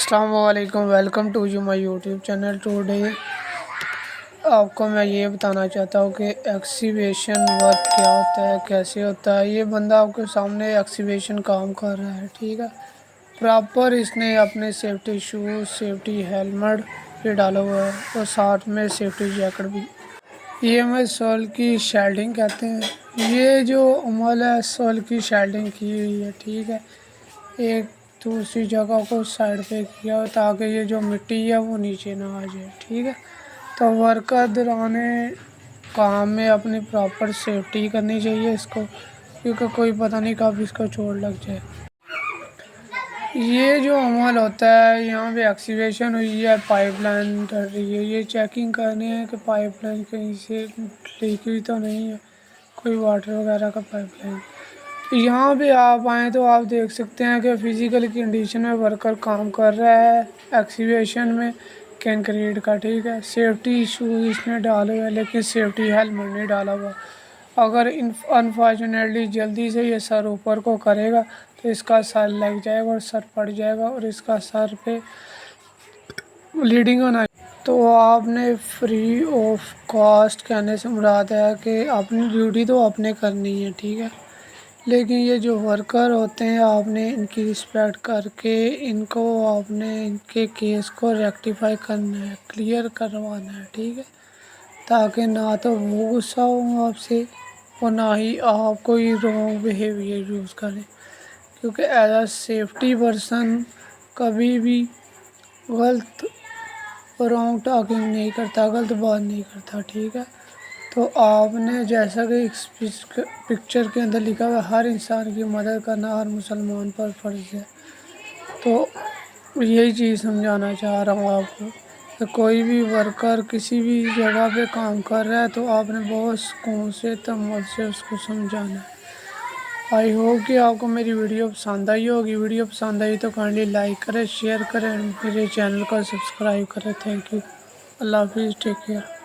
السلام علیکم، welcome to my YouTube channel. Today آپ کو میں یہ بتانا چاہتا ہوں کہ ایکسیویشن ورک کیا ہوتا ہے، کیسے ہوتا ہے۔ یہ بندہ آپ کے سامنے ایکسیویشن کام کر رہا ہے، ٹھیک ہے۔ پراپر اس نے اپنے سیفٹی شوز، سیفٹی ہیلمٹ یہ ڈالا ہوا ہے اور ساتھ میں سیفٹی جیکٹ بھی۔ یہ ہمیں سول کی شیلڈنگ کہتے ہیں۔ یہ جو عمل ہے سول کی شیلڈنگ کی ہوئی ہے، ٹھیک ہے۔ ایک دوسری جگہ کو سائڈ پہ کیا تاکہ یہ جو مٹی ہے وہ نیچے نہ آ جائے، ٹھیک ہے۔ تو ورکر دوران کام میں اپنی پراپر سیفٹی کرنی چاہیے اس کو، کیونکہ کوئی پتہ نہیں کب اس کو چوٹ لگ جائے۔ یہ جو عمل ہوتا ہے، یہاں پہ ایکسیویشن ہوئی ہے، پائپ لائن ڈر رہی ہے۔ یہ چیکنگ کرنی ہے کہ پائپ لائن کہیں سے لیک ہوئی تو نہیں ہے، کوئی واٹر وغیرہ کا پائپ لائن۔ یہاں پہ آپ آئیں تو آپ دیکھ سکتے ہیں کہ فزیکل کنڈیشن میں ورکر کام کر رہا ہے ایکسیویشن میں کنکریٹ کا، ٹھیک ہے۔ سیفٹی ایشوز اس نے ڈالے ہوئے لیکن سیفٹی ہیلمٹ نہیں ڈالا ہوا۔ اگر انفارچونیٹلی جلدی سے یہ سر اوپر کو کرے گا تو اس کا سر لگ جائے گا اور سر پھٹ جائے گا اور اس کا سر پہ بلیڈنگ ہونا۔ تو آپ نے فری آف کاسٹ کہنے سے مراد ہے کہ اپنی ڈیوٹی تو آپ نے کرنی ہے، ٹھیک ہے، لیکن یہ جو ورکر ہوتے ہیں آپ نے ان کی رسپیکٹ کر کے ان کو آپ نے ان کے کیس کو ریکٹیفائی کرنا ہے، کلیئر کروانا ہے، ٹھیک ہے، تاکہ نہ تو وہ غصہ ہوں آپ سے اور نہ ہی آپ کوئی رانگ بیہیویئر یوز کریں، کیونکہ ایز اے سیفٹی پرسن کبھی بھی غلط رانگ ٹاکنگ نہیں کرتا، غلط بات نہیں کرتا، ٹھیک ہے۔ تو آپ نے جیسا کہ پکچر کے اندر لکھا ہوا ہر انسان کی مدد کرنا ہر مسلمان پر فرض ہے، تو یہی چیز سمجھانا چاہ رہا ہوں آپ کو کہ کوئی بھی ورکر کسی بھی جگہ پہ کام کر رہا ہے تو آپ نے بہت سکون سے تمل سے اس کو سمجھانا ہے۔ آئی ہوپ کہ آپ کو میری ویڈیو پسند آئی ہوگی۔ ویڈیو پسند آئی تو کائنڈلی لائک کریں، شیئر کریں، میرے چینل کو سبسکرائب کریں۔ تھینک یو، اللہ حافظ، ٹیک کیئر۔